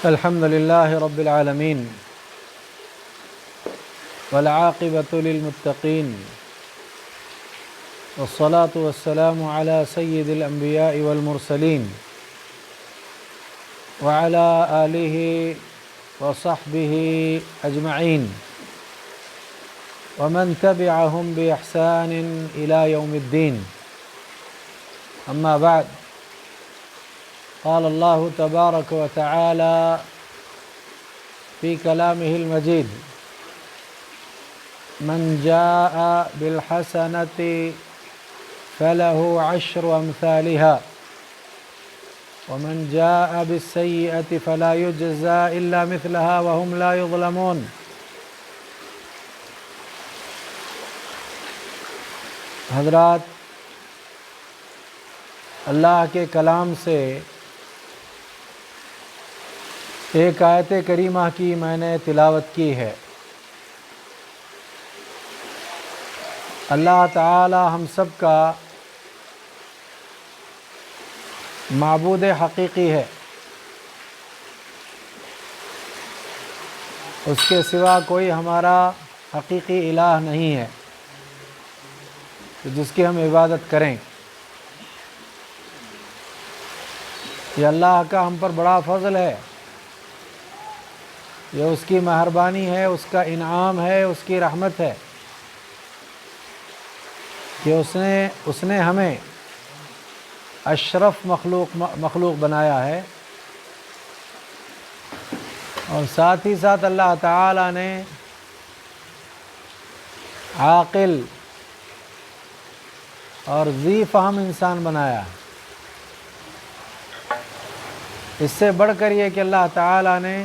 الحمد لله رب العالمين والعاقبة للمتقين والصلاة والسلام على سيد الأنبياء والمرسلين وعلى آله وصحبه أجمعين ومن تبعهم بإحسان إلى يوم الدين. أما بعد، قال الله تبارك وتعالى في كلامه المجيد: من جاء بالحسنة فله عشر أمثالها ومن جاء بالسيئة فلا يجزى إلا مثلها وهم لا يظلمون. حضرات، اللہ کے کلام سے ایک آیت کریمہ کی میں نے تلاوت کی ہے۔ اللہ تعالی ہم سب کا معبود حقیقی ہے، اس کے سوا کوئی ہمارا حقیقی الہ نہیں ہے جس کی ہم عبادت کریں۔ یہ اللہ کا ہم پر بڑا فضل ہے، یہ اس کی مہربانی ہے، اس کا انعام ہے، اس کی رحمت ہے کہ اس نے ہمیں اشرف مخلوق بنایا ہے، اور ساتھ ہی ساتھ اللہ تعالی نے عاقل اور ذی فہم انسان بنایا ہے۔ اس سے بڑھ کر یہ کہ اللہ تعالی نے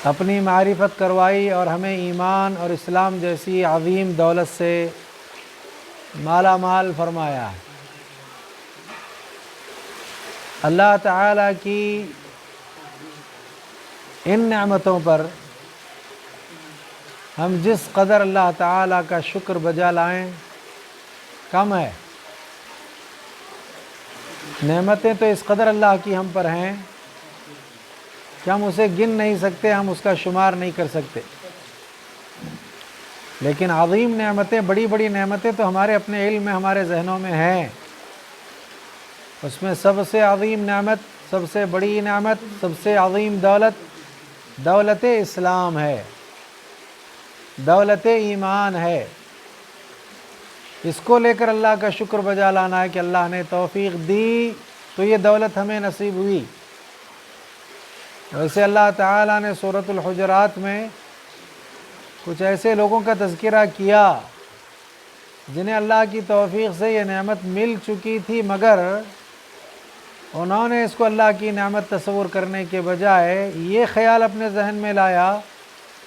اپنی معرفت کروائی اور ہمیں ایمان اور اسلام جیسی عظیم دولت سے مالا مال فرمایا ہے۔ اللہ تعالی کی ان نعمتوں پر ہم جس قدر اللہ تعالی کا شکر بجا لائیں کم ہے۔ نعمتیں تو اس قدر اللہ کی ہم پر ہیں کہ ہم اسے گن نہیں سکتے، ہم اس کا شمار نہیں کر سکتے، لیکن عظیم نعمتیں، بڑی بڑی نعمتیں تو ہمارے اپنے علم میں، ہمارے ذہنوں میں ہیں۔ اس میں سب سے عظیم نعمت، سب سے بڑی نعمت، سب سے عظیم دولت اسلام ہے، دولت ایمان ہے۔ اس کو لے کر اللہ کا شکر بجا لانا ہے کہ اللہ نے توفیق دی تو یہ دولت ہمیں نصیب ہوئی۔ ویسے اللہ تعالیٰ نے سورۃ الحجرات میں کچھ ایسے لوگوں کا تذکرہ کیا جنہیں اللہ کی توفیق سے یہ نعمت مل چکی تھی، مگر انہوں نے اس کو اللہ کی نعمت تصور کرنے کے بجائے یہ خیال اپنے ذہن میں لایا،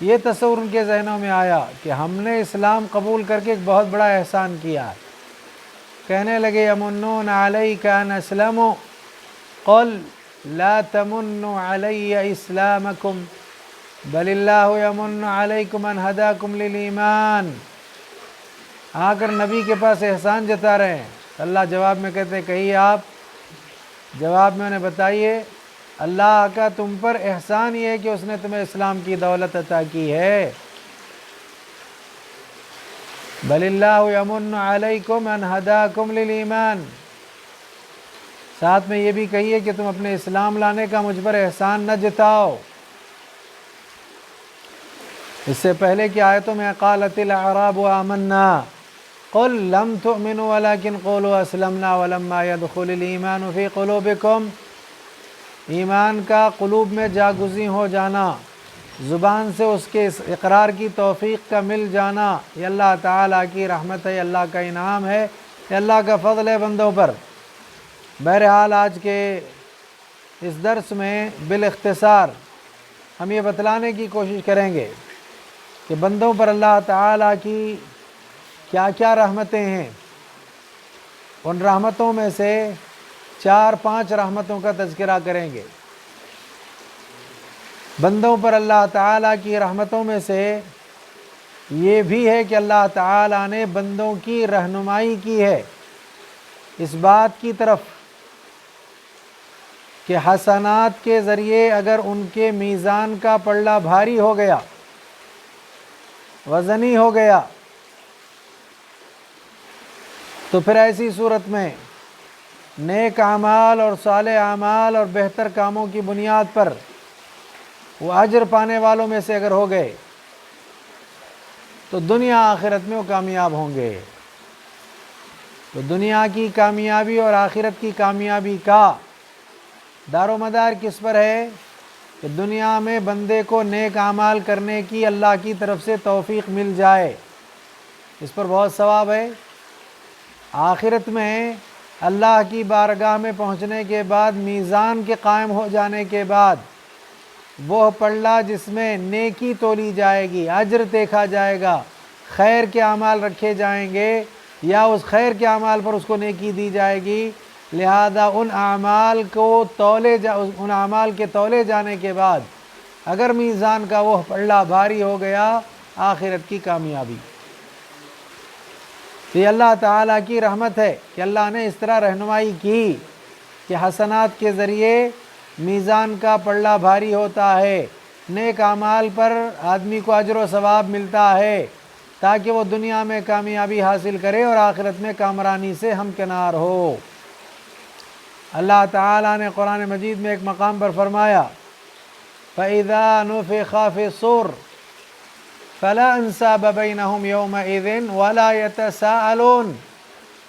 یہ تصور ان کے ذہنوں میں آیا کہ ہم نے اسلام قبول کر کے ایک بہت بڑا احسان کیا۔ کہنے لگے: یمنون علیک ان اسلموا قل لا تمنوا علی اسلامکم بل اللہ یمن علیکم ان ہداکم للایمان۔ آ کر نبی کے پاس احسان جتا رہے ہیں، اللہ جواب میں کہتے ہیں کہیے آپ، جواب میں انہیں بتائیے اللہ کا تم پر احسان یہ ہے کہ اس نے تمہیں اسلام کی دولت عطا کی ہے۔ بل اللہ یمن علیکم ان ہداکم للایمان۔ ساتھ میں یہ بھی کہیے کہ تم اپنے اسلام لانے کا مجھ پر احسان نہ جتاؤ۔ اس سے پہلے کی آیتوں میں قالت الاعراب آمنا قل لم تؤمنوا ولكن قولوا اسلمنا ولما يدخل الایمان فی قلوبکم۔ ایمان کا قلوب میں جاگزیں ہو جانا، زبان سے اس کے اقرار کی توفیق کا مل جانا، یہ اللہ تعالیٰ کی رحمت ہے، اللہ کا انعام ہے، یہ اللہ کا فضل ہے بندوں پر۔ بہرحال آج کے اس درس میں بالاختصار ہم یہ بتلانے کی کوشش کریں گے کہ بندوں پر اللہ تعالیٰ کی کیا کیا رحمتیں ہیں۔ ان رحمتوں میں سے 4-5 رحمتوں کا تذکرہ کریں گے۔ بندوں پر اللہ تعالیٰ کی رحمتوں میں سے یہ بھی ہے کہ اللہ تعالیٰ نے بندوں کی رہنمائی کی ہے اس بات کی طرف کہ حسنات کے ذریعے اگر ان کے میزان کا پلڑا بھاری ہو گیا، وزنی ہو گیا، تو پھر ایسی صورت میں نیک اعمال اور صالح اعمال اور بہتر کاموں کی بنیاد پر وہ اجر پانے والوں میں سے اگر ہو گئے تو دنیا آخرت میں وہ کامیاب ہوں گے۔ تو دنیا کی کامیابی اور آخرت کی کامیابی کا دار و مدار کس پر ہے کہ دنیا میں بندے کو نیک اعمال کرنے کی اللہ کی طرف سے توفیق مل جائے، اس پر بہت ثواب ہے۔ آخرت میں اللہ کی بارگاہ میں پہنچنے کے بعد میزان کے قائم ہو جانے کے بعد وہ پلڑا جس میں نیکی تولی جائے گی، اجر دیکھا جائے گا، خیر کے اعمال رکھے جائیں گے یا اس خیر کے اعمال پر اس کو نیکی دی جائے گی، لہذا ان اعمال کے تولے جانے کے بعد اگر میزان کا وہ پلڑا بھاری ہو گیا، آخرت کی کامیابی۔ یہ اللہ تعالیٰ کی رحمت ہے کہ اللہ نے اس طرح رہنمائی کی کہ حسنات کے ذریعے میزان کا پلڑا بھاری ہوتا ہے، نیک اعمال پر آدمی کو اجر و ثواب ملتا ہے تاکہ وہ دنیا میں کامیابی حاصل کرے اور آخرت میں کامرانی سے ہمکنار ہو۔ اللہ تعالیٰ نے قرآن مجید میں ایک مقام پر فرمایا فَإِذَا نُفِخَ فِي الصُّورِ فَلَا أَنْسَابَ بَيْنَهُمْ يَوْمَئِذٍ وَلَا يَتَسَاءَلُونَ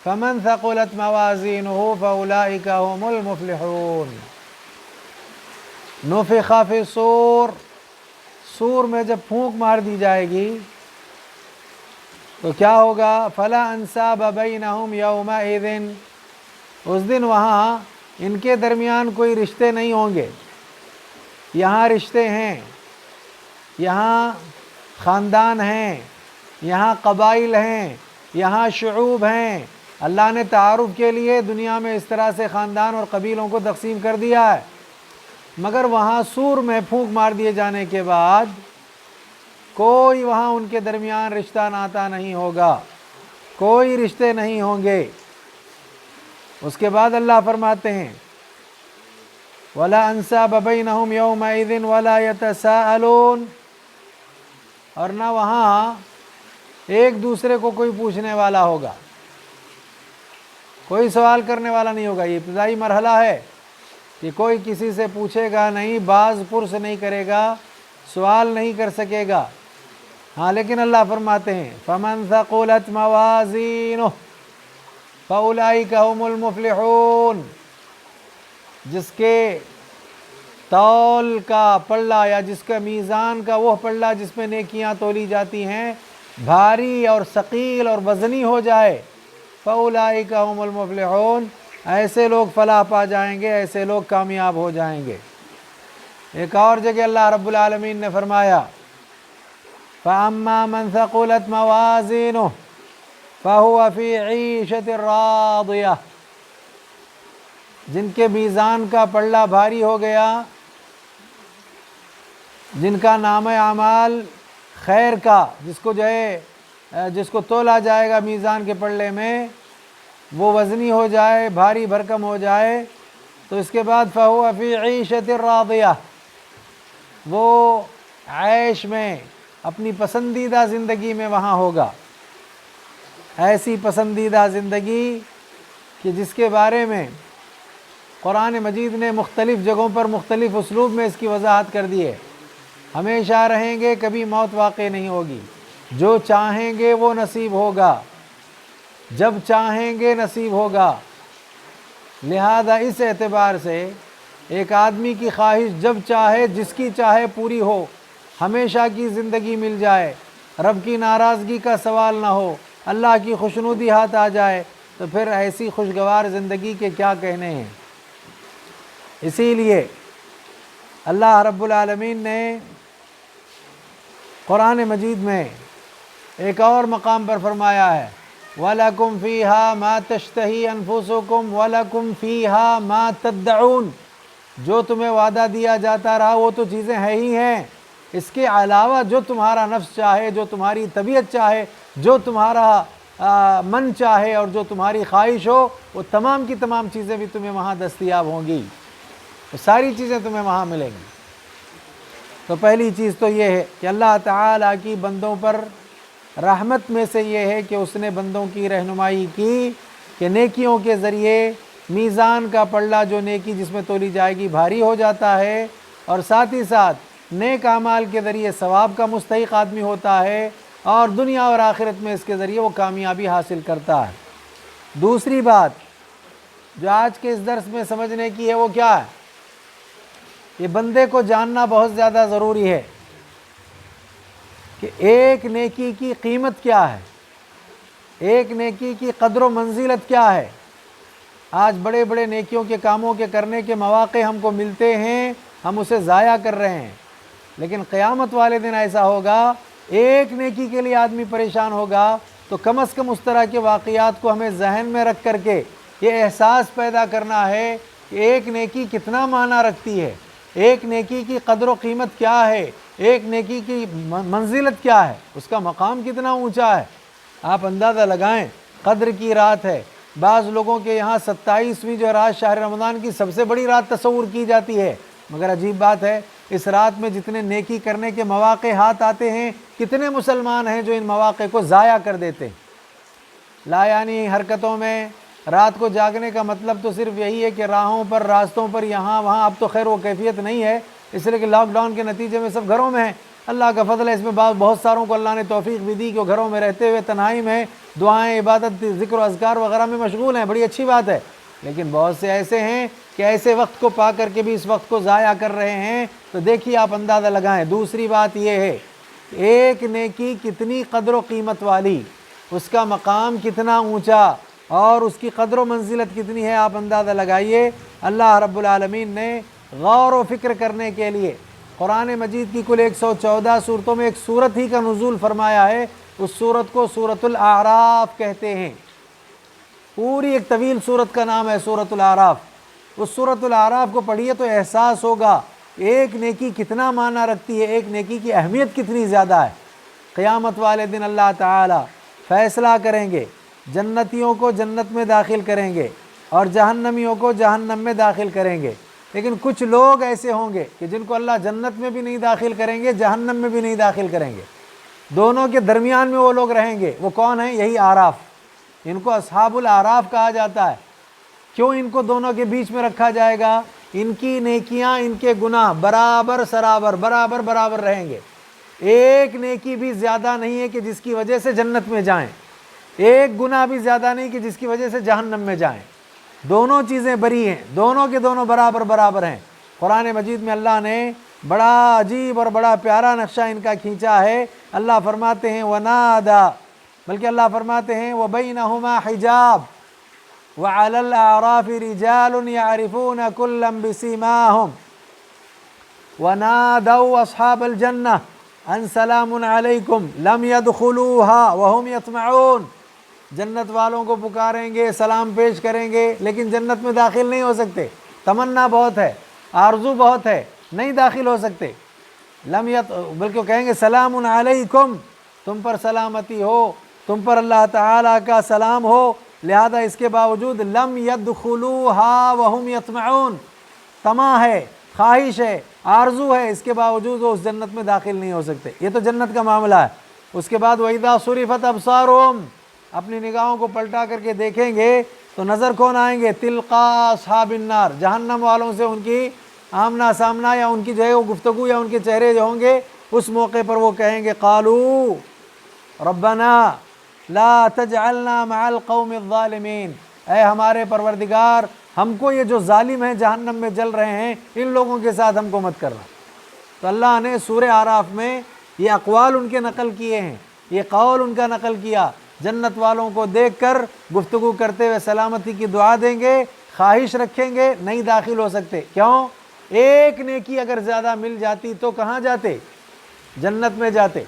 فَمَنْ ثَقُلَتْ مَوَازِينُهُ فَأُولَئِكَ هُمُ الْمُفْلِحُونَ۔ نُفِخَ فِي الصُّورِ، سور میں جب پھونک مار دی جائے گی تو کیا ہوگا؟ فَلَا أَنْسَابَ بَيْنَهُمْ يَوْمَئِذٍ، اس دن وہاں ان کے درمیان کوئی رشتے نہیں ہوں گے۔ یہاں رشتے ہیں، یہاں خاندان ہیں، یہاں قبائل ہیں، یہاں شعوب ہیں۔ اللہ نے تعارف کے لیے دنیا میں اس طرح سے خاندان اور قبیلوں کو تقسیم کر دیا ہے، مگر وہاں سور میں پھونک مار دیے جانے کے بعد کوئی وہاں ان کے درمیان رشتہ ناتا نہیں ہوگا، کوئی رشتے نہیں ہوں گے۔ اس کے بعد اللہ فرماتے ہیں وَلَا أَنْسَابَ بَيْنَهُمْ يَوْمَئِذٍ وَلَا يَتَسَاءَلُونَ، اور نہ وہاں ایک دوسرے کو کوئی پوچھنے والا ہوگا، کوئی سوال کرنے والا نہیں ہوگا۔ یہ ابتدائی مرحلہ ہے کہ کوئی کسی سے پوچھے گا نہیں، باز پرس نہیں کرے گا، سوال نہیں کر سکے گا۔ ہاں لیکن اللہ فرماتے ہیں فَمَنْ ثَقُلَتْ مَوَازِينُهُ فَأُولَئِكَ هُمُ الْمُفْلِحُونَ، جس کے تول کا پلڑا یا جس کا میزان کا وہ پلڑا جس میں نیکیاں تولی جاتی ہیں بھاری اور ثقیل اور وزنی ہو جائے، فَأُولَئِكَ هُمُ الْمُفْلِحُونَ، ایسے لوگ فلاح پا جائیں گے، ایسے لوگ کامیاب ہو جائیں گے۔ ایک اور جگہ اللہ رب العالمین نے فرمایا فَأَمَّا مَنْ ثَقُلَتْ مَوَازِينُهُ فَهُوَ فِي عِيشَةٍ رَاضِيَةٍ، جن کے میزان کا پلڑا بھاری ہو گیا، جن کا نام اعمال خیر کا جس کو تولا جائے گا میزان کے پلڑے میں وہ وزنی ہو جائے، بھاری بھرکم ہو جائے، تو اس کے بعد فَهُوَ فِي عِيشَةٍ رَاضِيَةٍ، وہ عیش میں اپنی پسندیدہ زندگی میں وہاں ہوگا، ایسی پسندیدہ زندگی کہ جس کے بارے میں قرآن مجید نے مختلف جگہوں پر مختلف اسلوب میں اس کی وضاحت کر دی ہے۔ ہمیشہ رہیں گے، کبھی موت واقع نہیں ہوگی، جو چاہیں گے وہ نصیب ہوگا، جب چاہیں گے نصیب ہوگا۔ لہذا اس اعتبار سے ایک آدمی کی خواہش جب چاہے جس کی چاہے پوری ہو، ہمیشہ کی زندگی مل جائے، رب کی ناراضگی کا سوال نہ ہو، اللہ کی خوشنودی ہاتھ آ جائے، تو پھر ایسی خوشگوار زندگی کے کیا کہنے ہیں۔ اسی لیے اللہ رب العالمین نے قرآن مجید میں ایک اور مقام پر فرمایا ہے وَلَكُمْ فِيهَا مَا تَشْتَهِي أَنفُسُكُمْ وَلَكُمْ فِيهَا مَا تَدَّعُونَ، جو تمہیں وعدہ دیا جاتا رہا وہ تو چیزیں ہیں ہی ہیں، اس کے علاوہ جو تمہارا نفس چاہے، جو تمہاری طبیعت چاہے، جو تمہارا من چاہے اور جو تمہاری خواہش ہو، وہ تمام کی تمام چیزیں بھی تمہیں وہاں دستیاب ہوں گی۔ تو ساری چیزیں تمہیں وہاں ملیں گی۔ تو پہلی چیز تو یہ ہے کہ اللہ تعالیٰ کی بندوں پر رحمت میں سے یہ ہے کہ اس نے بندوں کی رہنمائی کی کہ نیکیوں کے ذریعے میزان کا پلڑا جو نیکی جس میں تولی جائے گی بھاری ہو جاتا ہے، اور ساتھ ہی ساتھ نیک اعمال کے ذریعے ثواب کا مستحق آدمی ہوتا ہے، اور دنیا اور آخرت میں اس کے ذریعے وہ کامیابی حاصل کرتا ہے۔ دوسری بات جو آج کے اس درس میں سمجھنے کی ہے وہ کیا ہے؟ یہ بندے کو جاننا بہت زیادہ ضروری ہے کہ ایک نیکی کی قیمت کیا ہے، ایک نیکی کی قدر و منزلت کیا ہے۔ آج بڑے بڑے نیکیوں کے کاموں کے کرنے کے مواقع ہم کو ملتے ہیں، ہم اسے ضائع کر رہے ہیں، لیکن قیامت والے دن ایسا ہوگا، ایک نیکی کے لیے آدمی پریشان ہوگا، تو کم از کم اس طرح کے واقعات کو ہمیں ذہن میں رکھ کر کے یہ احساس پیدا کرنا ہے کہ ایک نیکی کتنا معنی رکھتی ہے، ایک نیکی کی قدر و قیمت کیا ہے، ایک نیکی کی منزلت کیا ہے، اس کا مقام کتنا اونچا ہے۔ آپ اندازہ لگائیں، قدر کی رات ہے، بعض لوگوں کے یہاں 27ویں جو رات شہر رمضان کی سب سے بڑی رات تصور کی جاتی ہے، مگر عجیب بات ہے اس رات میں جتنے نیکی کرنے کے مواقع ہاتھ آتے ہیں، کتنے مسلمان ہیں جو ان مواقع کو ضائع کر دیتے ہیں۔ لا یعنی حرکتوں میں رات کو جاگنے کا مطلب تو صرف یہی ہے کہ راہوں پر، راستوں پر، یہاں وہاں، اب تو خیر وہ کیفیت نہیں ہے، اس لیے کہ لاک ڈاؤن کے نتیجے میں سب گھروں میں ہیں۔ اللہ کا فضل ہے، اس میں بہت ساروں کو اللہ نے توفیق بھی دی کہ وہ گھروں میں رہتے ہوئے تنہائی میں دعائیں، عبادت، ذکر و اذکار وغیرہ میں مشغول ہیں، بڑی اچھی بات ہے۔ لیکن بہت سے ایسے ہیں کہ ایسے وقت کو پا کر کے بھی اس وقت کو ضائع کر رہے ہیں، تو دیکھیے آپ اندازہ لگائیں۔ دوسری بات یہ ہے کہ ایک نیکی کتنی قدر و قیمت والی، اس کا مقام کتنا اونچا اور اس کی قدر و منزلت کتنی ہے، آپ اندازہ لگائیے۔ اللہ رب العالمین نے غور و فکر کرنے کے لیے قرآن مجید کی کل 114 صورتوں میں ایک صورت ہی کا نزول فرمایا ہے۔ اس صورت کو سورۃ الاعراف کہتے ہیں، پوری ایک طویل صورت کا نام ہے سورۃ الاعراف۔ اس سورۃ الاعراف کو پڑھیے تو احساس ہوگا ایک نیکی کتنا معنی رکھتی ہے، ایک نیکی کی اہمیت کتنی زیادہ ہے۔ قیامت والے دن اللہ تعالی فیصلہ کریں گے، جنتیوں کو جنت میں داخل کریں گے اور جہنمیوں کو جہنم میں داخل کریں گے، لیکن کچھ لوگ ایسے ہوں گے کہ جن کو اللہ جنت میں بھی نہیں داخل کریں گے، جہنم میں بھی نہیں داخل کریں گے، دونوں کے درمیان میں وہ لوگ رہیں گے۔ وہ کون ہیں؟ یہی اعراف، ان کو اصحاب الاعراف کہا جاتا ہے۔ کیوں ان کو دونوں کے بیچ میں رکھا جائے گا؟ ان کی نیکیاں، ان کے گناہ برابر سرابر، برابر برابر رہیں گے۔ ایک نیکی بھی زیادہ نہیں ہے کہ جس کی وجہ سے جنت میں جائیں، ایک گناہ بھی زیادہ نہیں کہ جس کی وجہ سے جہنم میں جائیں۔ دونوں چیزیں بری ہیں، دونوں کے دونوں برابر برابر ہیں۔ قرآن مجید میں اللہ نے بڑا عجیب اور بڑا پیارا نقشہ ان کا کھینچا ہے۔ اللہ فرماتے ہیں وَنَادَا، بلکہ اللہ فرماتے ہیں وَبَيْنَهُمَا حِجَابٌ وَعَلَى الْأَعْرَافِ رِجَالٌ يَعْرِفُونَ كُلًّا بِسِيمَاهُمْ وَنَادَوْا أَصْحَابَ الْجَنَّةِ أَنْ سَلَامٌ عَلَيْكُمْ لَمْ يَدْخُلُوهَا وَهُمْ يَطْمَعُونَ۔ جنت والوں کو پکاریں گے، سلام پیش کریں گے، لیکن جنت میں داخل نہیں ہو سکتے، تمنا بہت ہے، آرزو بہت ہے، نہیں داخل ہو سکتے۔ بلکہ کہیں گے سلام علیکم، تم پر سلامتی ہو، تم پر اللہ تعالیٰ کا سلام ہو، لہذا اس کے باوجود لم يدخلوها وهم يطمعون، طمع ہے، خواہش ہے، آرزو ہے، اس کے باوجود وہ اس جنت میں داخل نہیں ہو سکتے۔ یہ تو جنت کا معاملہ ہے۔ اس کے بعد وَإِذَا صُرِفَتْ أَبْصَارُهُمْ، اپنی نگاہوں کو پلٹا کر کے دیکھیں گے تو نظر کون آئیں گے؟ تلقا اصحاب النار، جہنم والوں سے ان کی آمنا سامنا یا ان کی جو ہے وہ گفتگو یا ان کے چہرے جو ہوں گے، اس موقع پر وہ کہیں گے قالوا ربنا لا تجعلنا مع القوم الظالمین، اے ہمارے پروردگار، ہم کو یہ جو ظالم ہیں جہنم میں جل رہے ہیں ان لوگوں کے ساتھ ہم کو مت کرنا۔ تو اللہ نے سورہ اعراف میں یہ اقوال ان کے نقل کیے ہیں، یہ قول ان کا نقل کیا۔ جنت والوں کو دیکھ کر گفتگو کرتے ہوئے سلامتی کی دعا دیں گے، خواہش رکھیں گے، نہیں داخل ہو سکتے۔ کیوں؟ ایک نیکی اگر زیادہ مل جاتی تو کہاں جاتے؟ جنت میں جاتے۔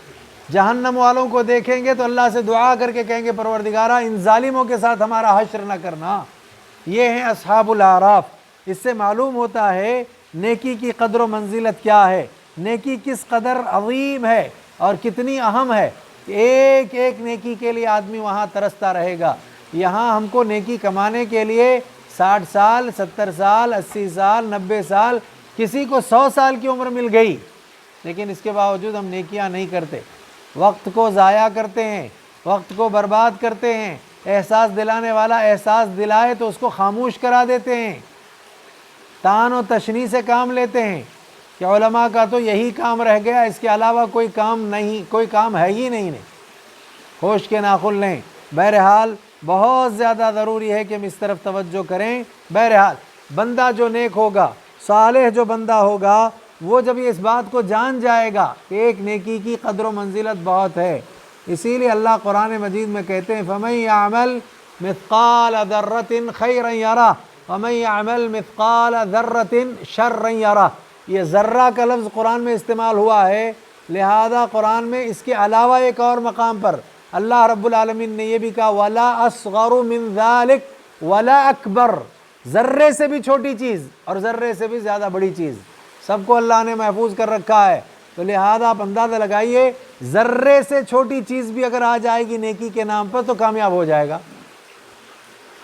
جہنم والوں کو دیکھیں گے تو اللہ سے دعا کر کے کہیں گے پروردگارہ ان ظالموں کے ساتھ ہمارا حشر نہ کرنا۔ یہ ہیں اصحاب الاعراف۔ اس سے معلوم ہوتا ہے نیکی کی قدر و منزلت کیا ہے، نیکی کس قدر عظیم ہے اور کتنی اہم ہے کہ ایک ایک نیکی کے لیے آدمی وہاں ترستا رہے گا۔ یہاں ہم کو نیکی کمانے کے لیے 60 سال 70 سال 80 سال 90 سال، کسی کو 100 سال کی عمر مل گئی، لیکن اس کے باوجود ہم نیکیاں نہیں کرتے، وقت کو ضائع کرتے ہیں، وقت کو برباد کرتے ہیں۔ احساس دلانے والا احساس دلائے تو اس کو خاموش کرا دیتے ہیں، تان و تشنیع سے کام لیتے ہیں کہ علماء کا تو یہی کام رہ گیا، اس کے علاوہ کوئی کام نہیں، کوئی کام ہے ہی نہیں۔ ہوش کے ناخن لیں۔ بہرحال بہت زیادہ ضروری ہے کہ ہم اس طرف توجہ کریں۔ بہرحال بندہ جو نیک ہوگا، صالح جو بندہ ہوگا، وہ جب یہ اس بات کو جان جائے گا کہ ایک نیکی کی قدر و منزلت بہت ہے، اسی لیے اللہ قرآن مجید میں کہتے ہیں فَمَن يَعْمَلْ مِثْقَالَ ذَرَّةٍ خَيْرًا يَرَهُ وَمَن يَعْمَلْ مِثْقَالَ ذَرَّةٍ شَرًّا يَرَهُ۔ یہ ذرہ کا لفظ قرآن میں استعمال ہوا ہے، لہذا قرآن میں اس کے علاوہ ایک اور مقام پر اللہ رب العالمین نے یہ بھی کہا وَلَا أَصْغَرُ مِن ذَلِكَ وَلَا أَكْبَرُ، ذرے سے بھی چھوٹی چیز اور ذرے سے بھی زیادہ بڑی چیز سب کو اللہ نے محفوظ کر رکھا ہے۔ تو لہذا آپ اندازہ لگائیے، ذرے سے چھوٹی چیز بھی اگر آ جائے گی نیکی کے نام پر تو کامیاب ہو جائے گا۔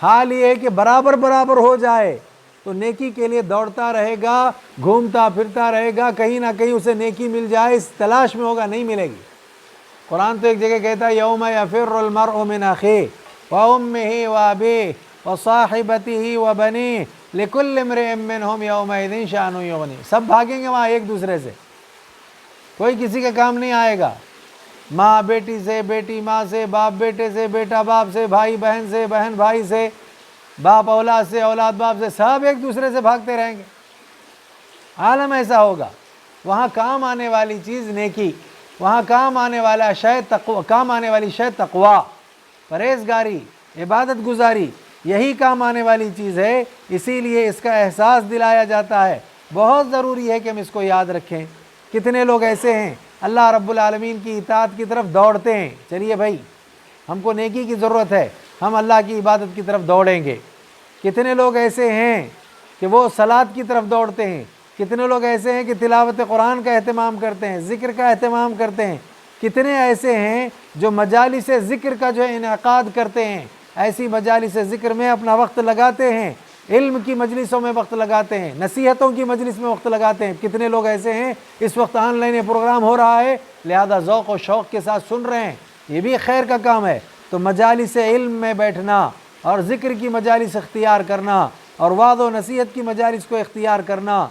حال یہ ہے کہ برابر برابر ہو جائے تو نیکی کے لیے دوڑتا رہے گا، گھومتا پھرتا رہے گا، کہیں نہ کہیں اسے نیکی مل جائے اس تلاش میں ہوگا، نہیں ملے گی۔ قرآن تو ایک جگہ کہتا ہے یوم یفر المرء من اخیہ وامہ وابیہ وصاحبتہ وبنیہ لکل امرئ منہم یومئذ شأن یغنیہ۔ سب بھاگیں گے وہاں ایک دوسرے سے، کوئی کسی کا کام نہیں آئے گا۔ ماں بیٹی سے، بیٹی ماں سے، باپ بیٹے سے، بیٹا باپ سے، بھائی بہن سے، بہن بھائی سے، باپ اولاد سے، اولاد باپ سے، سب ایک دوسرے سے بھاگتے رہیں گے۔ عالم ایسا ہوگا، وہاں کام آنے والی چیز نیکی، وہاں کام آنے والا شے تقوی، کام آنے والی شے تقوی، پرہیزگاری، عبادت گزاری، یہی کام آنے والی چیز ہے۔ اسی لیے اس کا احساس دلایا جاتا ہے۔ بہت ضروری ہے کہ ہم اس کو یاد رکھیں۔ کتنے لوگ ایسے ہیں اللہ رب العالمین کی اطاعت کی طرف دوڑتے ہیں، چلیے بھائی ہم کو نیکی کی ضرورت ہے، ہم اللہ کی عبادت کی طرف دوڑیں گے۔ کتنے لوگ ایسے ہیں کہ وہ صلاۃ کی طرف دوڑتے ہیں، کتنے لوگ ایسے ہیں کہ تلاوت قرآن کا اہتمام کرتے ہیں، ذکر کا اہتمام کرتے ہیں، کتنے ایسے ہیں جو مجالس ذکر کا جو ہے انعقاد کرتے ہیں، ایسی مجالس ذکر میں اپنا وقت لگاتے ہیں، علم کی مجلسوں میں وقت لگاتے ہیں، نصیحتوں کی مجلس میں وقت لگاتے ہیں۔ کتنے لوگ ایسے ہیں اس وقت آن لائن پروگرام ہو رہا ہے لہذا ذوق و شوق کے ساتھ سن رہے ہیں، یہ بھی خیر کا کام ہے۔ تو مجالس علم میں بیٹھنا اور ذکر کی مجالس اختیار کرنا اور وعظ و نصیحت کی مجالس کو اختیار کرنا،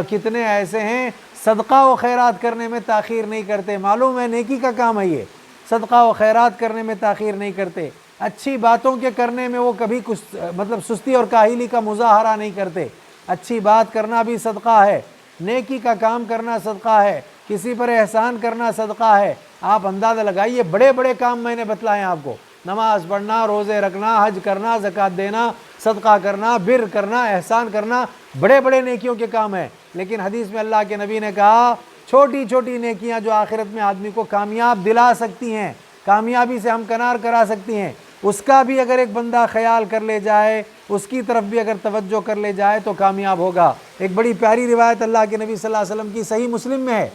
کتنے ایسے ہیں صدقہ و خیرات کرنے میں تاخیر نہیں کرتے۔ معلوم ہے نیکی کا کام ہے یہ، صدقہ و خیرات کرنے میں تاخیر نہیں کرتے، اچھی باتوں کے کرنے میں وہ کبھی کچھ مطلب سستی اور کاہلی کا مظاہرہ نہیں کرتے۔ اچھی بات کرنا بھی صدقہ ہے، نیکی کا کام کرنا صدقہ ہے، کسی پر احسان کرنا صدقہ ہے۔ آپ اندازہ لگائیے، بڑے بڑے کام میں نے بتلائے آپ کو، نماز پڑھنا، روزے رکھنا، حج کرنا، زکوٰۃ دینا، صدقہ کرنا، بر کرنا، احسان کرنا، بڑے بڑے نیکیوں کے کام ہیں۔ لیکن حدیث میں اللہ کے نبی نے کہا چھوٹی چھوٹی نیکیاں جو آخرت میں آدمی کو کامیاب دلا سکتی ہیں، کامیابی سے ہمکنار کرا سکتی ہیں، اس کا بھی اگر ایک بندہ خیال کر لے جائے، اس کی طرف بھی اگر توجہ کر لے جائے تو کامیاب ہوگا۔ ایک بڑی پیاری روایت اللہ کے نبی صلی اللہ علیہ وسلم کی صحیح مسلم میں ہے،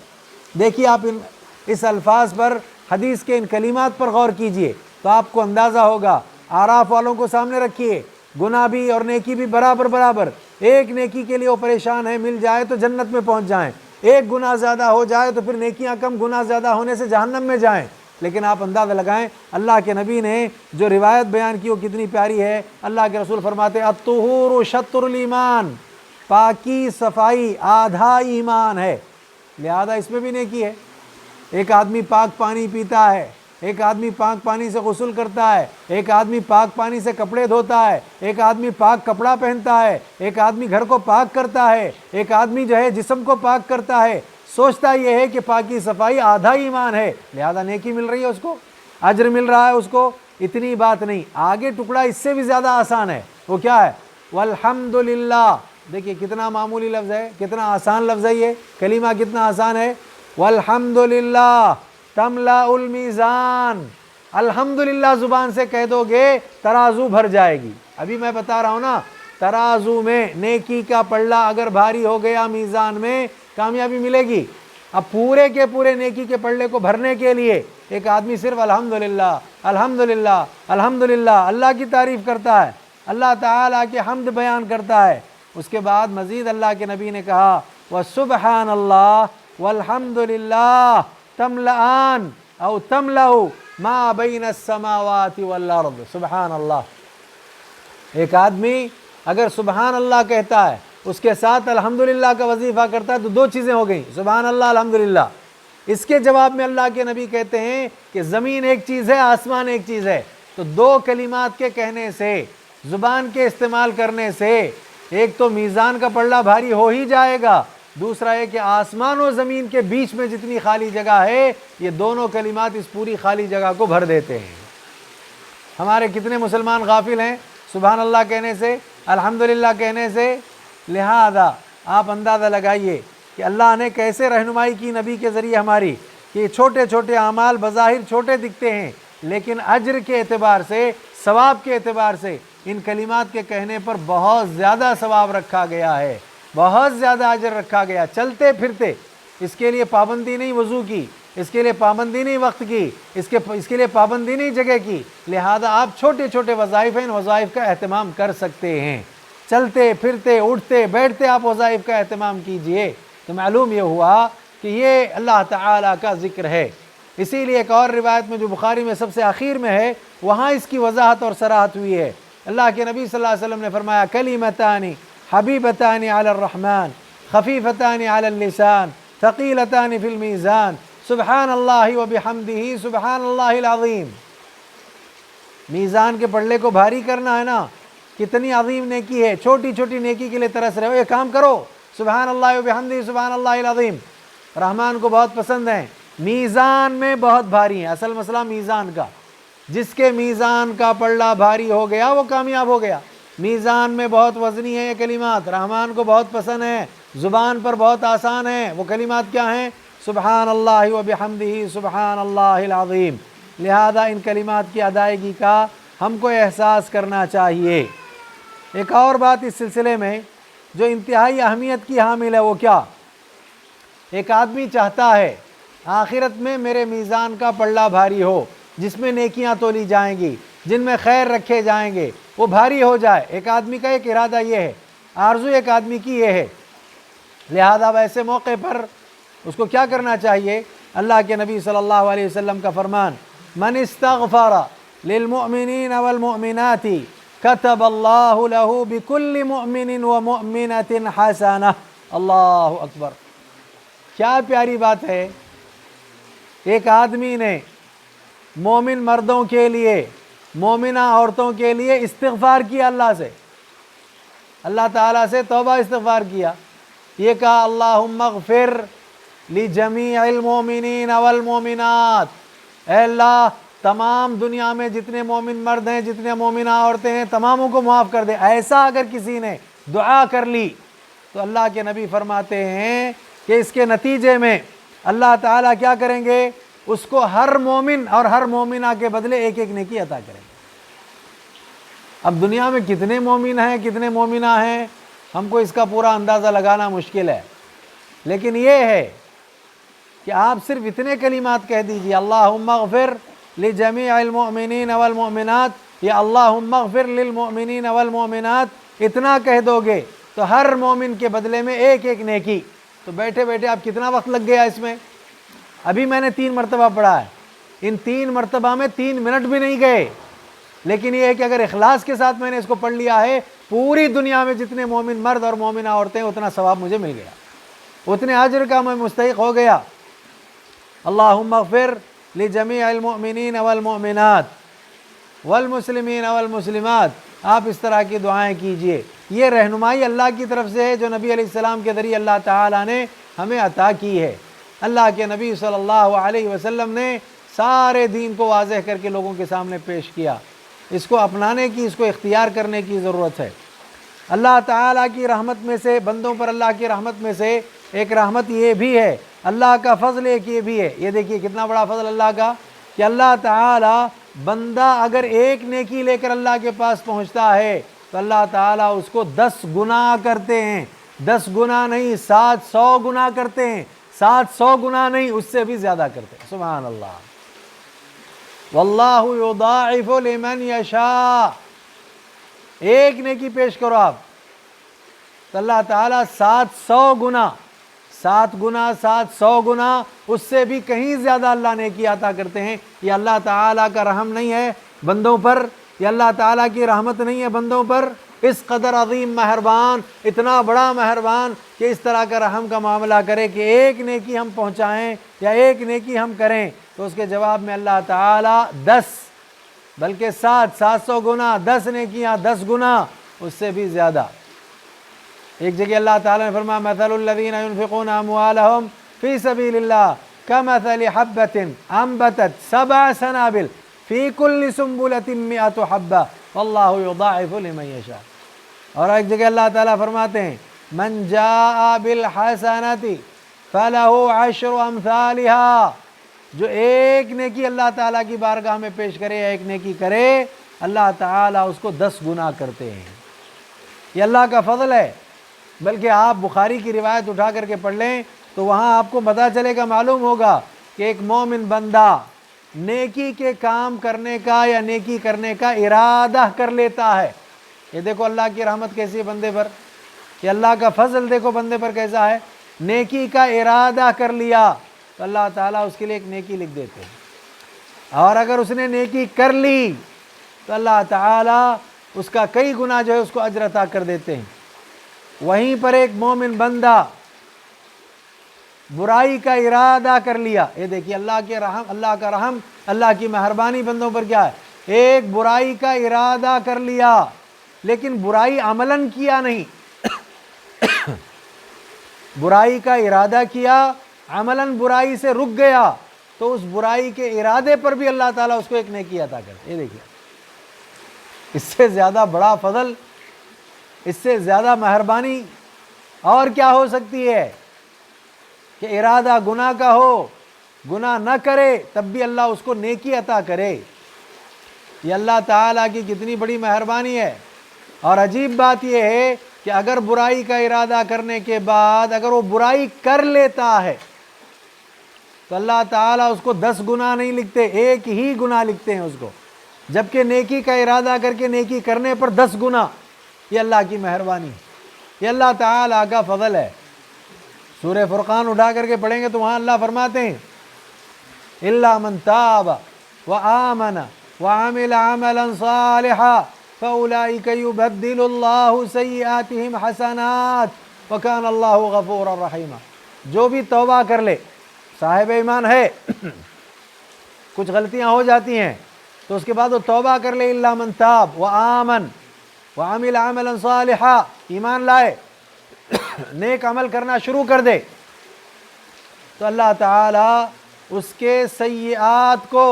دیکھیے آپ اس الفاظ پر، حدیث کے ان کلمات پر غور کیجئے تو آپ کو اندازہ ہوگا۔ اعراف والوں کو سامنے رکھیے، گناہ بھی اور نیکی بھی برابر برابر، ایک نیکی کے لیے وہ پریشان ہے، مل جائے تو جنت میں پہنچ جائیں، ایک گناہ زیادہ ہو جائے تو پھر نیکیاں کم، گناہ زیادہ ہونے سے جہنم میں جائیں۔ لیکن آپ اندازہ لگائیں اللہ کے نبی نے جو روایت بیان کی وہ کتنی پیاری ہے۔ اللہ کے رسول فرماتے ہیں الطہور شطر الایمان، پاکی صفائی آدھا ایمان ہے، لہذا اس میں بھی نیکی ہے۔ ایک آدمی پاک پانی پیتا ہے، ایک آدمی پاک پانی سے غسل کرتا ہے، ایک آدمی پاک پانی سے کپڑے دھوتا ہے، ایک آدمی پاک کپڑا پہنتا ہے، ایک آدمی گھر کو پاک کرتا ہے، ایک آدمی جو ہے جسم کو پاک کرتا ہے، سوچتا یہ ہے کہ پاکی صفائی آدھا ایمان ہے، لہذا نیکی مل رہی ہے اس کو، اجر مل رہا ہے اس کو۔ اتنی بات نہیں، آگے ٹکڑا اس سے بھی زیادہ آسان ہے، وہ کیا ہے؟ والحمدللہ۔ دیکھیے کتنا معمولی لفظ ہے، کتنا آسان لفظ ہے، یہ کلمہ کتنا آسان ہے، والحمدللہ تملأ المیزان۔ الحمدللہ زبان سے کہہ دو گے ترازو بھر جائے گی۔ ابھی میں بتا رہا ہوں نا، ترازو میں نیکی کا پلڑا اگر بھاری ہو گیا میزان میں کامیابی ملے گی۔ اب پورے کے پورے نیکی کے پلڑے کو بھرنے کے لیے ایک آدمی صرف الحمدللہ الحمدللہ الحمدللہ اللہ کی تعریف کرتا ہے، اللہ تعالیٰ کے حمد بیان کرتا ہے۔ اس کے بعد مزید اللہ کے نبی نے کہا وَسُبْحَانَ اللَّهِ وَالْحَمْدُ لِلَّهِ تَمْلَآنِ او تملأ ما بین السماوات والارض۔ سبحان اللہ۔ ایک آدمی اگر سبحان اللہ کہتا ہے، اس کے ساتھ الحمدللہ کا وظیفہ کرتا ہے، تو دو چیزیں ہو گئیں، سبحان اللہ الحمدللہ۔ اس کے جواب میں اللہ کے نبی کہتے ہیں کہ زمین ایک چیز ہے، آسمان ایک چیز ہے، تو دو کلمات کے کہنے سے، زبان کے استعمال کرنے سے، ایک تو میزان کا پلڑا بھاری ہو ہی جائے گا، دوسرا ہے کہ آسمان و زمین کے بیچ میں جتنی خالی جگہ ہے، یہ دونوں کلمات اس پوری خالی جگہ کو بھر دیتے ہیں۔ ہمارے کتنے مسلمان غافل ہیں سبحان اللہ کہنے سے، الحمدللہ کہنے سے۔ لہذا آپ اندازہ لگائیے کہ اللہ نے کیسے رہنمائی کی نبی کے ذریعے ہماری، کہ یہ چھوٹے چھوٹے اعمال بظاہر چھوٹے دکھتے ہیں، لیکن اجر کے اعتبار سے، ثواب کے اعتبار سے ان کلمات کے کہنے پر بہت زیادہ ثواب رکھا گیا ہے، بہت زیادہ اجر رکھا گیا۔ چلتے پھرتے اس کے لیے پابندی نہیں وضو کی، اس کے لیے پابندی نہیں وقت کی، اس کے لیے پابندی نہیں جگہ کی، لہذا آپ چھوٹے چھوٹے وظائف ہیں، ان وظائف کا اہتمام کر سکتے ہیں۔ چلتے پھرتے اٹھتے بیٹھتے آپ وظائف کا اہتمام کیجئے، تو معلوم یہ ہوا کہ یہ اللہ تعالیٰ کا ذکر ہے۔ اسی لیے ایک اور روایت میں جو بخاری میں سب سے آخر میں ہے، وہاں اس کی وضاحت اور صراحت ہوئی ہے۔ اللہ کے نبی صلی اللہ علیہ وسلم نے فرمایا کلمتان حبیبتان علی الرحمن خفیفتان علی اللسان ثقیلتان فی المیزان سبحان اللہ وبحمدہ سبحان اللہ العظیم۔ میزان کے پلڑے کو بھاری کرنا ہے نا، کتنی عظیم نیکی ہے، چھوٹی چھوٹی نیکی کے لیے ترس رہے ہو، یہ کام کرو، سبحان اللہ وبحمدہ سبحان اللہ العظیم۔ رحمان کو بہت پسند ہیں، میزان میں بہت بھاری ہیں۔ اصل مسئلہ میزان کا، جس کے میزان کا پلڑا بھاری ہو گیا وہ کامیاب ہو گیا۔ میزان میں بہت وزنی ہے یہ کلمات، رحمان کو بہت پسند ہیں، زبان پر بہت آسان ہیں۔ وہ کلمات کیا ہیں؟ سبحان اللہ وبحمدہ سبحان اللہ العظیم۔ لہذا ان کلمات کی ادائیگی کا ہم کو احساس کرنا چاہیے۔ ایک اور بات اس سلسلے میں جو انتہائی اہمیت کی حامل ہے، وہ کیا؟ ایک آدمی چاہتا ہے آخرت میں میرے میزان کا پلڑا بھاری ہو، جس میں نیکیاں تولی جائیں گی، جن میں خیر رکھے جائیں گے، وہ بھاری ہو جائے۔ ایک آدمی کا ایک ارادہ یہ ہے، آرزو ایک آدمی کی یہ ہے۔ لہذا ایسے موقع پر اس کو کیا کرنا چاہیے؟ اللہ کے نبی صلی اللہ علیہ وسلم کا فرمان من استغفر للمؤمنین والمؤمنات كتب اللہ له بكل مؤمن ومؤمنة حسنہ۔ اللہ اکبر، کیا پیاری بات ہے۔ ایک آدمی نے مومن مردوں کے لیے، مومنہ عورتوں کے لیے استغفار کیا، اللہ سے، اللہ تعالیٰ سے توبہ استغفار کیا، یہ کہا اللہم اغفر لجمیع المؤمنین والمؤمنات، اے اللہ تمام دنیا میں جتنے مومن مرد ہیں، جتنے مومنہ عورتیں ہیں، تماموں کو معاف کر دے۔ ایسا اگر کسی نے دعا کر لی تو اللہ کے نبی فرماتے ہیں کہ اس کے نتیجے میں اللہ تعالیٰ کیا کریں گے؟ اس کو ہر مومن اور ہر مومنہ کے بدلے ایک ایک نیکی عطا کریں گے۔ اب دنیا میں کتنے مومن ہیں، کتنے مومنہ ہیں، ہم کو اس کا پورا اندازہ لگانا مشکل ہے، لیکن یہ ہے کہ آپ صرف اتنے کلمات کہہ دیجئے اللہم اغفر لجمیع المؤمنین والمؤمنات یا اللہم اغفر للمؤمنین والمؤمنات، اتنا کہہ دو گے تو ہر مومن کے بدلے میں ایک ایک نیکی۔ تو بیٹھے بیٹھے آپ کتنا وقت لگ گیا اس میں؟ ابھی میں نے 3 مرتبہ پڑھا ہے، ان 3 مرتبہ میں 3 منٹ بھی نہیں گئے، لیکن یہ ہے کہ اگر اخلاص کے ساتھ میں نے اس کو پڑھ لیا ہے، پوری دنیا میں جتنے مومن مرد اور مومنہ عورتیں اتنا ثواب مجھے مل گیا، اتنے اجر کا میں مستحق ہو گیا۔ اللہم اغفر لجمیع المؤمنین والمؤمنات والمسلمین والمسلمات، آپ اس طرح کی دعائیں کیجئے۔ یہ رہنمائی اللہ کی طرف سے ہے جو نبی علیہ السلام کے ذریعے اللہ تعالیٰ نے ہمیں عطا کی ہے۔ اللہ کے نبی صلی اللہ علیہ وسلم نے سارے دین کو واضح کر کے لوگوں کے سامنے پیش کیا۔ اس کو اپنانے کی، اس کو اختیار کرنے کی ضرورت ہے۔ اللہ تعالیٰ کی رحمت میں سے، بندوں پر اللہ کی رحمت میں سے ایک رحمت یہ بھی ہے، اللہ کا فضل ایک یہ بھی ہے۔ یہ دیکھیے کتنا بڑا فضل اللہ کا، کہ اللہ تعالیٰ بندہ اگر ایک نیکی لے کر اللہ کے پاس پہنچتا ہے تو اللہ تعالیٰ اس کو 10 گنا کرتے ہیں، 10 گنا نہیں 700 گنا کرتے ہیں، 700 گنا نہیں اس سے بھی زیادہ کرتے ہیں۔ سبحان اللہ۔ واللہ یضاعف لمن یشاء، ایک نیکی پیش کرو آپ تو اللہ تعالیٰ 700 گنا 700 گنا اس سے بھی کہیں زیادہ اللہ نیکی عطا کرتے ہیں۔ یہ اللہ تعالیٰ کا رحم نہیں ہے بندوں پر، یہ اللہ تعالیٰ کی رحمت نہیں ہے بندوں پر؟ اس قدر عظیم مہربان، اتنا بڑا مہربان کہ اس طرح کا رحم کا معاملہ کرے کہ ایک نیکی ہم پہنچائیں یا ایک نیکی ہم کریں تو اس کے جواب میں اللہ تعالیٰ 10 بلکہ 700 گنا، 10 نیکیاں 10 گنا اس سے بھی زیادہ۔ ایک جگہ اللہ تعالیٰ نے فرمایا مثل الذین ينفقون اموالهم فی سبیل اللہ کمثل حبۃ انبتت 7 سنابل فی کل سنبلۃ 100 حبۃ واللہ یضاعف لمن یشاء۔ اور ایک جگہ اللہ تعالیٰ فرماتے ہیں من جاء بالحسنۃ فلہ 10 امثالها، جو ایک نیکی اللہ تعالیٰ کی بارگاہ میں پیش کرے یا ایک نیکی کرے اللہ تعالیٰ اس کو 10 گنا کرتے ہیں۔ یہ اللہ کا فضل ہے۔ بلکہ آپ بخاری کی روایت اٹھا کر کے پڑھ لیں تو وہاں آپ کو پتہ چلے گا، معلوم ہوگا کہ ایک مومن بندہ نیکی کے کام کرنے کا یا نیکی کرنے کا ارادہ کر لیتا ہے۔ یہ دیکھو اللہ کی رحمت کیسی ہے بندے پر، کہ اللہ کا فضل دیکھو بندے پر کیسا ہے۔ نیکی کا ارادہ کر لیا تو اللہ تعالیٰ اس کے لیے ایک نیکی لکھ دیتے ہیں، اور اگر اس نے نیکی کر لی تو اللہ تعالیٰ اس کا کئی گنا جو ہے اس کو اجر عطا کر دیتے ہیں۔ وہیں پر ایک مومن بندہ برائی کا ارادہ کر لیا، یہ دیکھیے اللہ کے رحم، اللہ کا رحم، اللہ کی مہربانی بندوں پر کیا ہے۔ ایک برائی کا ارادہ کر لیا لیکن برائی عملاً کیا نہیں، برائی کا ارادہ کیا عملاً برائی سے رک گیا تو اس برائی کے ارادے پر بھی اللہ تعالیٰ اس کو ایک نیکی عطا کرتے۔ یہ دیکھیے اس سے زیادہ بڑا فضل، اس سے زیادہ مہربانی اور کیا ہو سکتی ہے کہ ارادہ گناہ کا ہو، گناہ نہ کرے تب بھی اللہ اس کو نیکی عطا کرے۔ یہ اللہ تعالیٰ کی کتنی بڑی مہربانی ہے۔ اور عجیب بات یہ ہے کہ اگر برائی کا ارادہ کرنے کے بعد اگر وہ برائی کر لیتا ہے تو اللہ تعالیٰ اس کو 10 گناہ نہیں لکھتے، ایک ہی گناہ لکھتے ہیں اس کو، جبکہ نیکی کا ارادہ کر کے نیکی کرنے پر 10 گناہ۔ یہ اللہ کی مہربانی، یہ اللہ تعالیٰ کا فضل ہے۔ سورہ فرقان اٹھا کر کے پڑھیں گے تو وہاں اللہ فرماتے ہیں الا من تاب وآمن وعمل عملا صالحا فاولئک یبدل اللہ سیئاتہم حسنات وکان اللہ غفورا رحیما۔ جو بھی توبہ کر لے، صاحب ایمان ہے، کچھ غلطیاں ہو جاتی ہیں تو اس کے بعد وہ توبہ کر لے، الا من تاب وآمن وعمل عملا صالحا، ایمان لائے، نیک عمل کرنا شروع کر دے، تو اللہ تعالیٰ اس کے سیئات کو،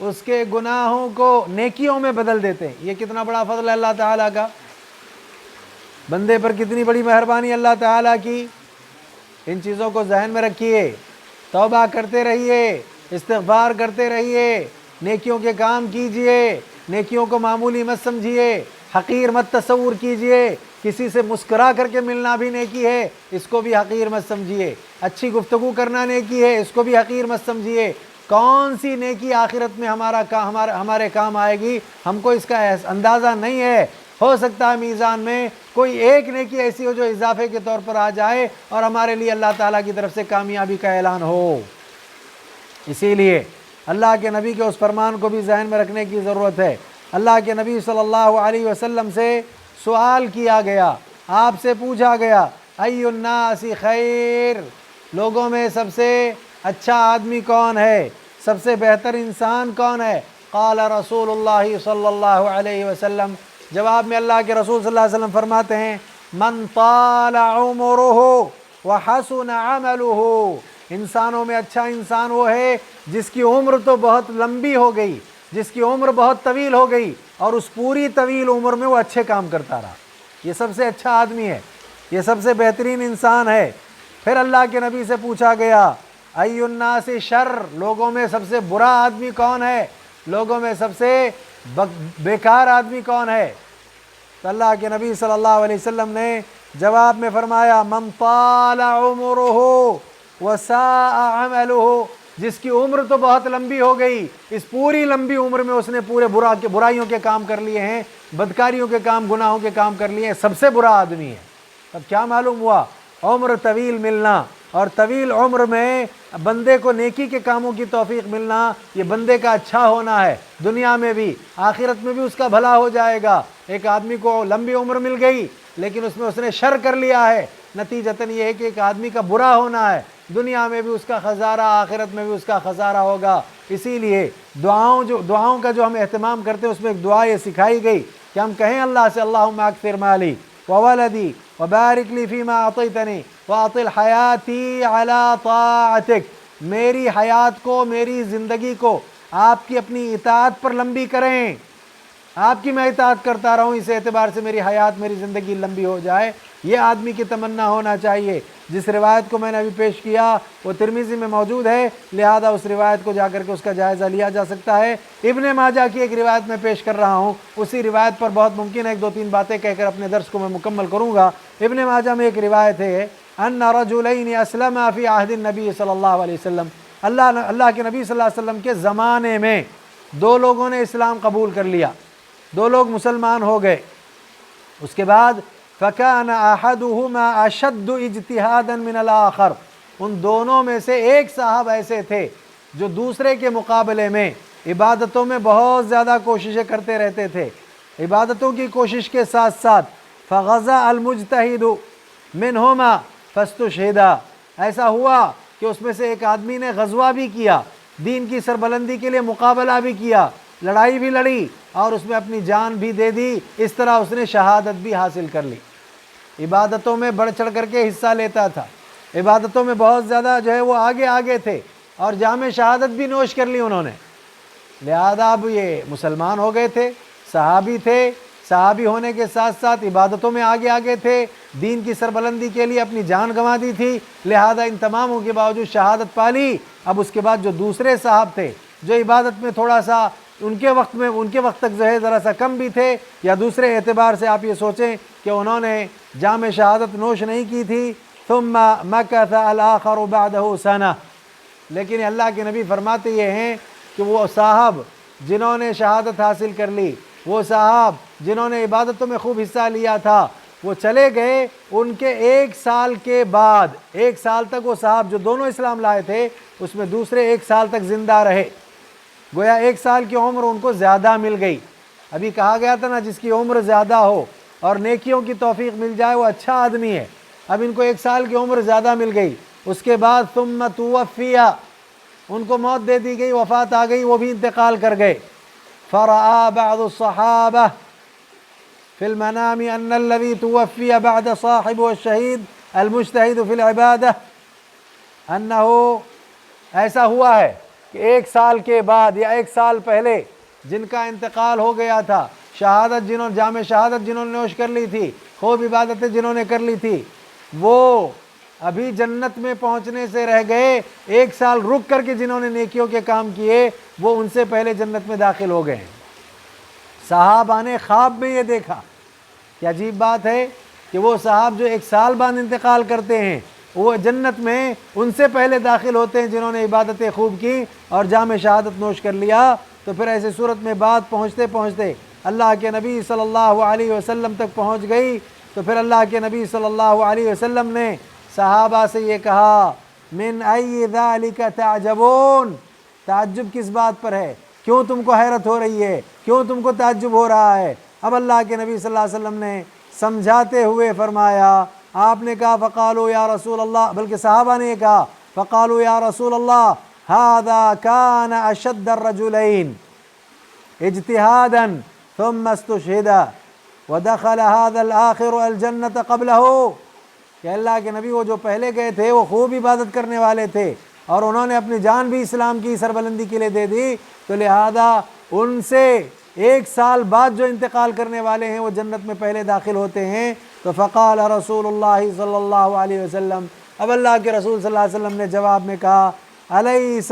اس کے گناہوں کو نیکیوں میں بدل دیتے ہیں۔ یہ کتنا بڑا فضل ہے اللہ تعالیٰ کا، بندے پر کتنی بڑی مہربانی اللہ تعالیٰ کی۔ ان چیزوں کو ذہن میں رکھیے، توبہ کرتے رہیے، استغفار کرتے رہیے، نیکیوں کے کام کیجئے، نیکیوں کو معمولی مت سمجھیے، حقیر مت تصور کیجئے۔ کسی سے مسکرا کر کے ملنا بھی نیکی ہے، اس کو بھی حقیر مت سمجھیے۔ اچھی گفتگو کرنا نیکی ہے، اس کو بھی حقیر مت سمجھیے۔ کون سی نیکی آخرت میں ہمارے کام آئے گی ہم کو اس کا اندازہ نہیں ہے۔ ہو سکتا ہے میزان میں کوئی ایک نیکی ایسی ہو جو اضافے کے طور پر آ جائے اور ہمارے لیے اللہ تعالیٰ کی طرف سے کامیابی کا اعلان ہو۔ اسی لیے اللہ کے نبی کے اس فرمان کو بھی ذہن میں رکھنے کی ضرورت ہے۔ اللہ کے نبی صلی اللہ علیہ وسلم سے سوال کیا گیا، آپ سے پوچھا گیا ای الناس خیر، لوگوں میں سب سے اچھا آدمی کون ہے، سب سے بہتر انسان کون ہے؟ قال رسول اللہ صلی اللہ علیہ وسلم، جواب میں اللہ کے رسول صلی اللہ علیہ وسلم فرماتے ہیں من طال عمرہ وحسن عملہ، انسانوں میں اچھا انسان وہ ہے جس کی عمر تو بہت لمبی ہو گئی، جس کی عمر بہت طویل ہو گئی اور اس پوری طویل عمر میں وہ اچھے کام کرتا رہا، یہ سب سے اچھا آدمی ہے، یہ سب سے بہترین انسان ہے۔ پھر اللہ کے نبی سے پوچھا گیا ای الناس شر، لوگوں میں سب سے برا آدمی کون ہے، لوگوں میں سب سے بیکار آدمی کون ہے؟ تو اللہ کے نبی صلی اللہ علیہ وسلم نے جواب میں فرمایا من طال عمرہ وساء عملہ جس کی عمر تو بہت لمبی ہو گئی، اس پوری لمبی عمر میں اس نے پورے برائیوں کے کام کر لیے ہیں، بدکاریوں کے کام، گناہوں کے کام کر لیے ہیں، سب سے برا آدمی ہے۔ اب کیا معلوم ہوا عمر طویل ملنا اور طویل عمر میں بندے کو نیکی کے کاموں کی توفیق ملنا، یہ بندے کا اچھا ہونا ہے، دنیا میں بھی آخرت میں بھی اس کا بھلا ہو جائے گا۔ ایک آدمی کو لمبی عمر مل گئی لیکن اس نے شر کر لیا ہے، نتیجتاً یہ ہے کہ ایک آدمی کا برا ہونا ہے، دنیا میں بھی اس کا خسارہ، آخرت میں بھی اس کا خسارہ ہوگا۔ اسی لیے دعاؤں کا جو ہم اہتمام کرتے ہیں اس میں ایک دعا یہ سکھائی گئی کہ ہم کہیں اللہ سے اللہم اکثر مالی وولدی وبارک لی فیما اعطیتنی واطل حیاتی علی طاعتک، میری حیات کو، میری زندگی کو آپ کی اپنی اطاعت پر لمبی کریں، آپ کی میں اطاعت کرتا رہوں، اس اعتبار سے میری حیات، میری زندگی لمبی ہو جائے۔ یہ آدمی کی تمنا ہونا چاہیے۔ جس روایت کو میں نے ابھی پیش کیا وہ ترمذی میں موجود ہے، لہذا اس روایت کو جا کر کے اس کا جائزہ لیا جا سکتا ہے۔ ابن ماجہ کی ایک روایت میں پیش کر رہا ہوں، اسی روایت پر بہت ممکن ہے ایک دو تین باتیں کہہ کر اپنے درس کو میں مکمل کروں گا۔ ابن ماجہ میں ایک روایت ہے ان رجلین اسلما فی عہد النبی صلی اللہ علیہ وسلم، اللہ کے نبی صلی اللہ علیہ وسلم کے زمانے میں دو لوگوں نے اسلام قبول کر لیا، دو لوگ مسلمان ہو گئے۔ اس کے بعد فَكَانَ أَحَدُهُمَا أَشَدُّ اجْتِهَادًا مِنَ الْآخَرِ، ان دونوں میں سے ایک صاحب ایسے تھے جو دوسرے کے مقابلے میں عبادتوں میں بہت زیادہ کوششیں کرتے رہتے تھے، عبادتوں کی کوشش کے ساتھ ساتھ فَغَزَا الْمُجْتَهِدُ مِنْهُمَا فَاسْتُشْهِدَ، ایسا ہوا کہ اس میں سے ایک آدمی نے غزوہ بھی کیا، دین کی سربلندی کے لیے مقابلہ بھی کیا، لڑائی بھی لڑی اور اس میں اپنی جان بھی دے دی، اس طرح اس نے شہادت بھی حاصل کر لی۔ عبادتوں میں بڑھ چڑھ کر کے حصہ لیتا تھا، عبادتوں میں بہت زیادہ جو ہے وہ آگے تھے اور جام شہادت بھی نوش کر لی انہوں نے، لہذا اب یہ مسلمان ہو گئے تھے، صحابی تھے، صحابی ہونے کے ساتھ ساتھ عبادتوں میں آگے تھے، دین کی سربلندی کے لیے اپنی جان گنوا دی تھی، لہذا ان تماموں کے باوجود شہادت پالی۔ اب اس کے بعد جو دوسرے صاحب تھے جو عبادت میں تھوڑا سا ان کے وقت تک جو ہے ذرا سا کم بھی تھے، یا دوسرے اعتبار سے آپ یہ سوچیں کہ انہوں نے جام شہادت نوش نہیں کی تھی، ثم مکث الآخر بعدہ سنہ، لیکن اللہ کے نبی فرماتے یہ ہیں کہ وہ صاحب جنہوں نے شہادت حاصل کر لی، وہ صاحب جنہوں نے عبادتوں میں خوب حصہ لیا تھا، وہ چلے گئے، ان کے ایک سال کے بعد، ایک سال تک وہ صاحب جو دونوں اسلام لائے تھے اس میں دوسرے ایک سال تک زندہ رہے، گویا ایک سال کی عمر ان کو زیادہ مل گئی۔ ابھی کہا گیا تھا نا جس کی عمر زیادہ ہو اور نیکیوں کی توفیق مل جائے وہ اچھا آدمی ہے، اب ان کو ایک سال کی عمر زیادہ مل گئی۔ اس کے بعد ثم توفیا، ان کو موت دے دی گئی، وفات آ گئی، وہ بھی انتقال کر گئے۔ فرآ بعض الصحابہ فی المنام ان الذی توفی بعد صاحب الشہید المجتہد فی العبادہ، انہو ایسا ہوا ہے کہ ایک سال کے بعد یا ایک سال پہلے جن کا انتقال ہو گیا تھا، جام شہادت جنہوں نے نوش کر لی تھی، خوب عبادتیں جنہوں نے کر لی تھی، وہ ابھی جنت میں پہنچنے سے رہ گئے، ایک سال رک کر کے جنہوں نے نیکیوں کے کام کیے وہ ان سے پہلے جنت میں داخل ہو گئے ہیں۔ صحابہ نے خواب میں یہ دیکھا، کیا عجیب بات ہے کہ وہ صحاب جو ایک سال بعد انتقال کرتے ہیں وہ جنت میں ان سے پہلے داخل ہوتے ہیں جنہوں نے عبادتیں خوب کی اور جام شہادت نوش کر لیا۔ تو پھر ایسے صورت میں بات پہنچتے پہنچتے اللہ کے نبی صلی اللہ علیہ وسلم تک پہنچ گئی، تو پھر اللہ کے نبی صلی اللہ علیہ وسلم نے صحابہ سے یہ کہا من ای ذالک تعجبون، تعجب کس بات پر ہے، کیوں تم کو حیرت ہو رہی ہے، کیوں تم کو تعجب ہو رہا ہے؟ اب اللہ کے نبی صلی اللہ علیہ وسلم نے سمجھاتے ہوئے فرمایا، آپ نے کہا فقالوا یا رسول اللہ، بلکہ صحابہ نے یہ کہا فقالوا یا رسول اللہ هذا كان اشد الرجلين اجتهادا ثم استشهد ودخل هذا الاخر الجنة قبله، کہ اللہ کے نبی وہ جو پہلے گئے تھے وہ خوب عبادت کرنے والے تھے اور انہوں نے اپنی جان بھی اسلام کی سربلندی کے لیے دے دی، تو لہذا ان سے ایک سال بعد جو انتقال کرنے والے ہیں وہ جنت میں پہلے داخل ہوتے ہیں۔ تو فقال رسول اللہ صلی اللہ علیہ وسلم، اب اللہ کے رسول صلی اللہ علیہ وسلم نے جواب میں کہا الیس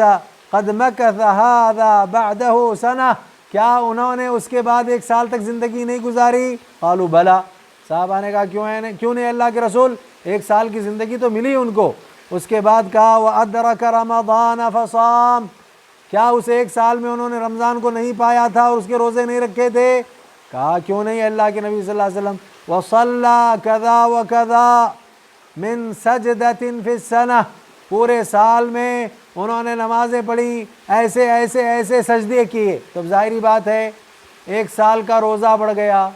قد مکث ھذا بعدہ سنہ، کیا انہوں نے اس کے بعد ایک سال تک زندگی نہیں گزاری؟ قالوا بلا، صحابہ نے کہا کیوں نہیں اللہ کے رسول، ایک سال کی زندگی تو ملی ان کو، اس کے بعد کہا وَأَدْرَكَ رَمَضَانَ فَصَامَ، کیا اس ایک سال میں انہوں نے رمضان کو نہیں پایا تھا اور اس کے روزے نہیں رکھے تھے؟ کہا کیوں نہیں اللہ کے نبی صلی اللہ علیہ وسلم وَصَلَّى كَذَا وَكَذَا مِن سَجْدَةٍ فِي السَّنَةِ، پورے سال میں انہوں نے نمازیں پڑھی، ایسے ایسے ایسے سجدے کیے، تو ظاہری بات ہے ایک سال کا روزہ بڑھ گیا۔